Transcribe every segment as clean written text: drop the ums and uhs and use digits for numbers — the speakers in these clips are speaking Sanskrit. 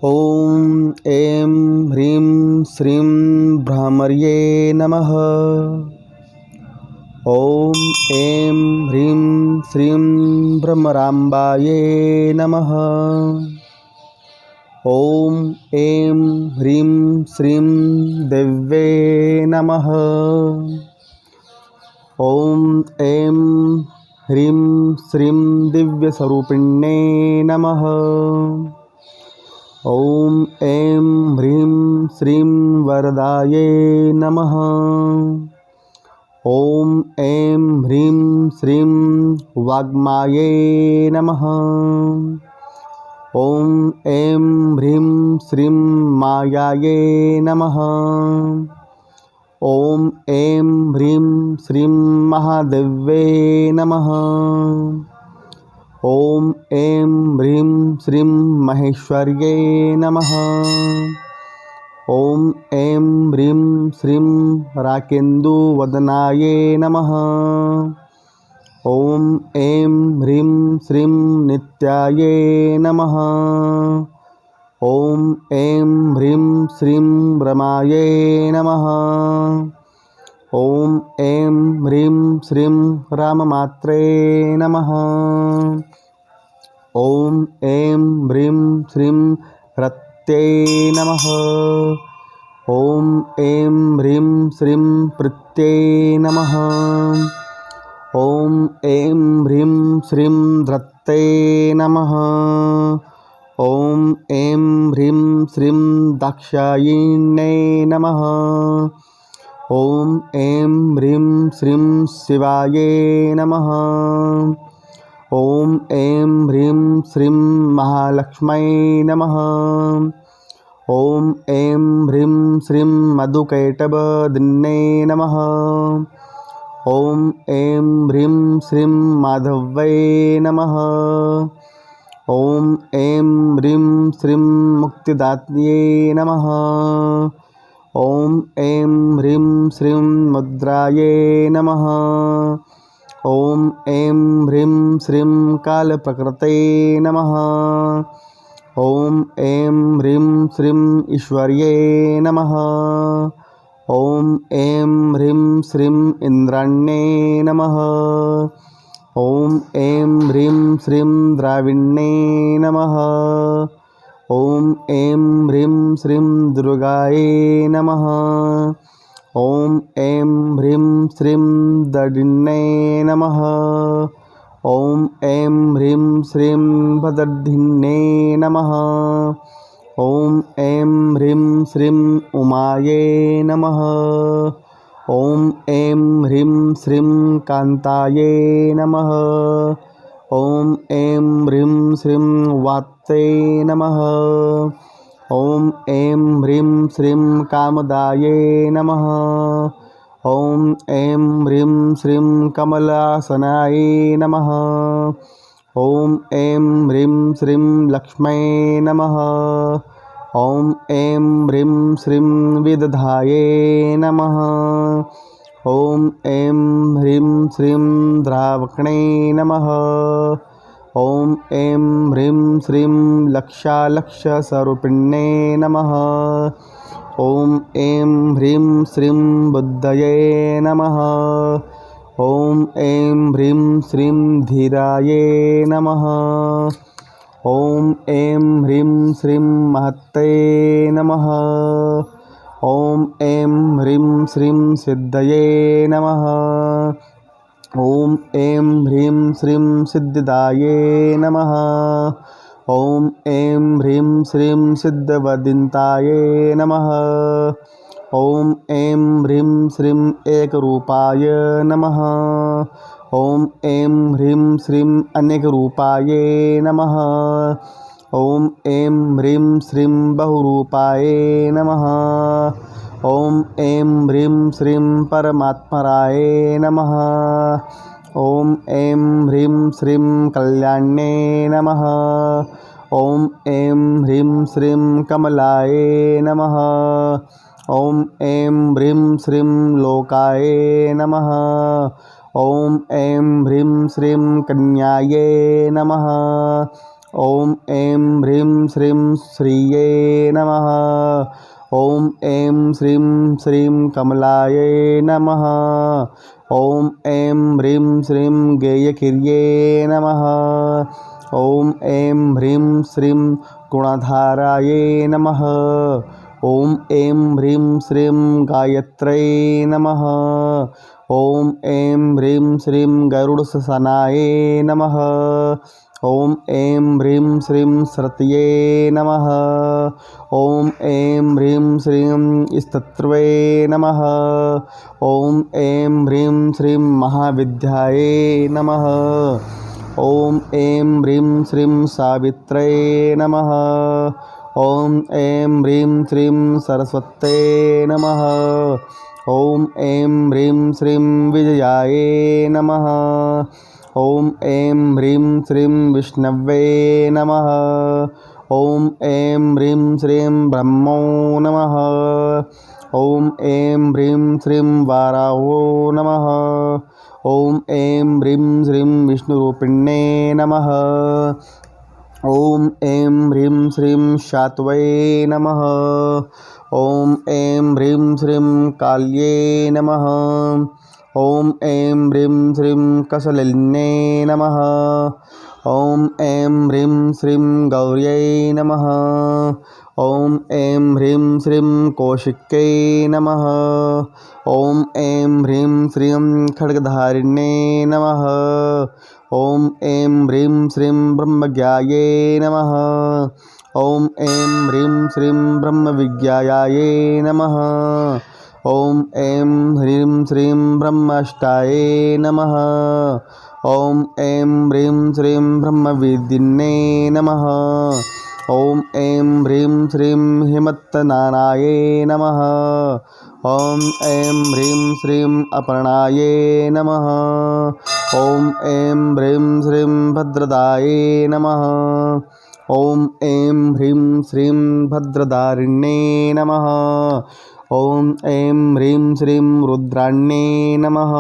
ॐ ऐं ह्रीं श्रीं भ्रामर्ये नमः। ॐ ऐं ह्रीं श्रीं भ्रमराम्बाये नमः। ॐ ऐं ह्रीं श्रीं देव्ये नमः। ॐ ऐं ह्रीं श्रीं दिव्यस्वरूपिण्ये नमः। ॐ ऐं ह्रीं श्रीं वरदाये नमः। ॐ ऐं ह्रीं श्रीं वाग्माये नमः। ॐ ऐं ह्रीं श्रीं मायाये नमः। ॐ ऐं ह्रीं श्रीं महादेव्ये नमः। ॐ ऐं ह्रीं श्रीं महेश्वर्ये नमः। ॐ ऐं ह्रीं श्रीं राकेन्दुवदनाये नमः। ॐ ऐं ह्रीं श्रीं नित्याये नमः। ॐ ऐं ह्रीं श्रीं रमाये नमः। ॐ ऐं ह्रीं श्रीं राममात्रे नमः। ॐ ऐं ह्रीं श्रीं रत्ये नमः। ॐ ऐं ह्रीं श्रीं प्रीत्ये नमः। ॐ ऐं ह्रीं श्रीं धृत्ये नमः। ॐ ऐं ह्रीं श्रीं दाक्षायिण्ये नमः। ॐ ऐं ह्रीं श्रीं शिवाये नमः। ॐ ऐं ह्रीं श्रीं महालक्ष्म्यै नमः। ॐ ऐं ह्रीं श्रीं मधुकैटभदिन्ये नमः। ॐ ऐं ह्रीं श्रीं माधव्यै नमः। ॐ ऐं ह्रीं श्रीं मुक्तिदात्र्यै नमः। ॐ ऐं ह्रीं श्रीं मुद्राये नमः। ॐ ऐं ह्रीं श्रीं कालप्रकृतये नमः। ॐ ऐं ह्रीं श्रीं ईश्वर्ये नमः। ॐ ऐं ह्रीं श्रीं इन्द्राण्ये नमः। ॐ ऐं ह्रीं श्रीं द्राविण्ये नमः। ॐ ऐं ह्रीं श्रीं दुर्गाये नमः। ॐ ऐं ह्रीं श्रीं दडिन्ये नमः। ॐ ऐं ह्रीं श्रीं भदद्धिन्ये नमः। ॐ ऐं ह्रीं श्रीं उमाये नमः। ॐ ऐं ह्रीं श्रीं कान्ताये नमः। ॐ ऐं ह्रीं श्रीं वात्ये नमः। ॐ ऐं ह्रीं श्रीं कामदाये नमः। ॐ ऐं ह्रीं श्रीं कमलासनाय नमः। ॐ ऐं ह्रीं श्रीं लक्ष्म्यै नमः। ॐ ऐं ह्रीं श्रीं विदधाये नमः। ॐ ऐं ह्रीं श्रीं द्रावक्णे नमः। ॐ ऐं ह्रीं श्रीं लक्षालक्षस्वरूपिण्ये नमः। ॐ ऐं ह्रीं श्रीं बुद्धये नमः। ॐ ऐं ह्रीं श्रीं धीराये नमः। ॐ ऐं ह्रीं श्रीं महत्ये नमः। ॐ ऐं ह्रीं श्रीं सिद्धये नमः। ॐ ऐं ह्रीं श्रीं सिद्धिदाये नमः। ॐ ऐं ह्रीं श्रीं सिद्धवदिन्ताये नमः। ॐ ऐं ह्रीं श्रीं एकरूपाय नमः। ॐ ऐं ह्रीं श्रीं अनेकरूपाये नमः। ॐ ऐं ह्रीं श्रीं बहुरूपाये नमः। ॐ ऐं ह्रीं श्रीं परमात्मराय नमः। ॐ ऐं ह्रीं श्रीं कल्याण्ये नमः। ॐ ऐं ह्रीं श्रीं कमलाय नमः। ॐ ऐं ह्रीं श्रीं लोकाय नमः। ॐ ऐं ह्रीं श्रीं कन्याये नमः। ॐ ऐं ह्रीं श्रीं श्रिये नमः। ॐ ऐं श्रीं श्रीं कमलायै नमः। ॐ ऐं ह्रीं श्रीं गेयकिर्ये नमः। ॐ ऐं ह्रीं श्रीं गुणधारायै नमः। ॐ ऐं ह्रीं श्रीं गायत्र्यै नमः। ॐ ऐं ह्रीं श्रीं गरुडसनायै नमः। ॐ ऐं ह्रीं श्रीं श्रुतये नमः। ॐ ऐं ह्रीं श्रीं स्तत्वे नमः। ॐ ऐं ह्रीं श्रीं महाविद्यायै नमः। ॐ ऐं ह्रीं श्रीं सावित्र्यै नमः। ॐ ऐं ह्रीं श्रीं सरस्वत्यै नमः। ॐ ऐं ह्रीं श्रीं विजयायै नमः। ॐ ऐं ह्रीं श्रीं विष्णवे नमः। ॐ ऐं ह्रीं श्रीं ब्रह्मो नमः। ॐ ऐं ह्रीं श्रीं वाराहो नमः। ॐ ऐं ह्रीं श्रीं विष्णुरूपिण्ये नमः। ॐ ऐं ह्रीं श्रीं शात्वये नमः। ॐ ऐं ह्रीं श्रीं काल्ये नमः। ॐ ऐं ह्रीं श्रीं कशलिन्ये नमः। ॐ ऐं ह्रीं श्रीं गौर्यै नमः। ॐ ऐं ह्रीं श्रीं कौशिक्यै नमः। ॐ ऐं ह्रीं श्रीं खड्गधारिण्ये नमः। ॐ ऐं ह्रीं श्रीं ब्रह्मज्ञायै नमः। ॐ ऐं ह्रीं श्रीं ब्रह्मविज्ञायै नमः। ॐ ऐं ह्रीं श्रीं ब्रह्मष्टायै नमः। ॐ ऐं ह्रीं श्रीं ब्रह्मविद्दिन्ये नमः। ॐ ऐं ह्रीं श्रीं हिमत्तनानायै नमः। ॐ ऐं ह्रीं श्रीं अपर्णायै नमः। ॐ ऐं ह्रीं श्रीं भद्रदायै नमः। ॐ ऐं ह्रीं श्रीं भद्रदारिण्ये नमः। ॐ ऐं ह्रीं श्रीं रुद्राण्ये नमः।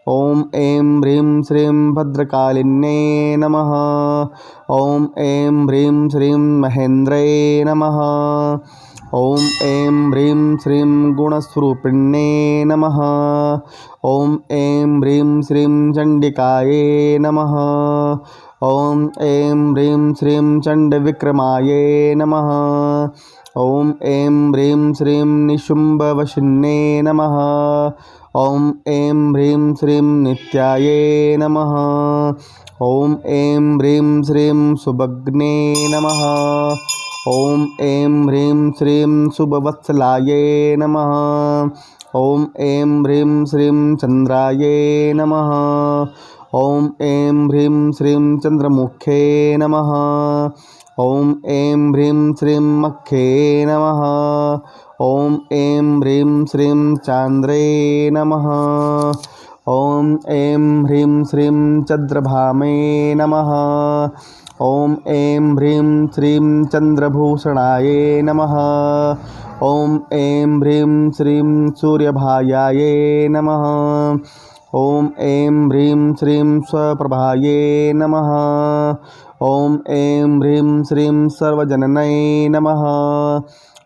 ॐ ऐं ह्रीं श्रीं भद्रकालिन्ये नमः। ॐ ऐं ह्रीं श्रीं महेन्द्रये नमः। ॐ ऐं ह्रीं श्रीं गुणस्वरूपिण्ये नमः। ॐ ऐं ह्रीं श्रीं चण्डिकायै नमः। ॐ ऐं ह्रीं श्रीं चण्डविक्रमायै नमः। ॐ ऐं ह्रीं श्रीं निशुम्भवशिन्ये नमः। ॐ ऐं ह्रीं श्रीं नित्यायै नमः। ॐ ऐं ह्रीं श्रीं सुभग्ने नमः। ॐ ऐं ह्रीं श्रीं शुभवत्सलायै नमः। ॐ ऐं ह्रीं श्रीं चन्द्रायै नमः। ॐ ऐं ह्रीं श्रीं चन्द्रमुखे नमः। ॐ ऐं ह्रीं श्रीं मखे नमः। ॐ ऐं ह्रीं श्रीं चान्द्रे नमः। ॐ ऐं ह्रीं श्रीं चन्द्रभामे नमः। ॐ ऐं ह्रीं श्रीं चन्द्रभूषणायै नमः। ॐ ऐं ह्रीं श्रीं सूर्यभायायै नमः। ॐ ऐं ह्रीं श्रीं स्वप्रभायै नमः। ॐ ऐं ह्रीं श्रीं सर्वजनन्यै नमः।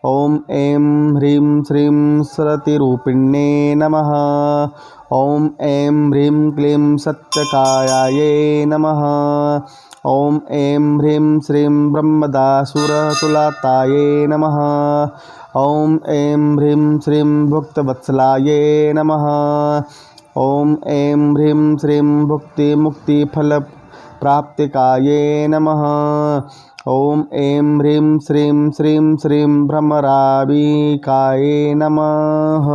ॐ ऐं ह्रीं श्रीं सरतिरूपिण्ये नमः। ॐ ऐं ह्रीं क्लीं सत्यकायायै नमः। ॐ ऐं ह्रीं श्रीं ब्रह्मदासुरतुलातायै नमः। ॐ ऐं ह्रीं श्रीं भुक्तवत्सलायै नमः। ॐ ऐं ह्रीं श्रीं भुक्तिमुक्तिफलप्राप्तिकायै नमः। ॐ ऐं ह्रीं श्रीं श्रीं श्रीं भ्रमराविकायै नमः।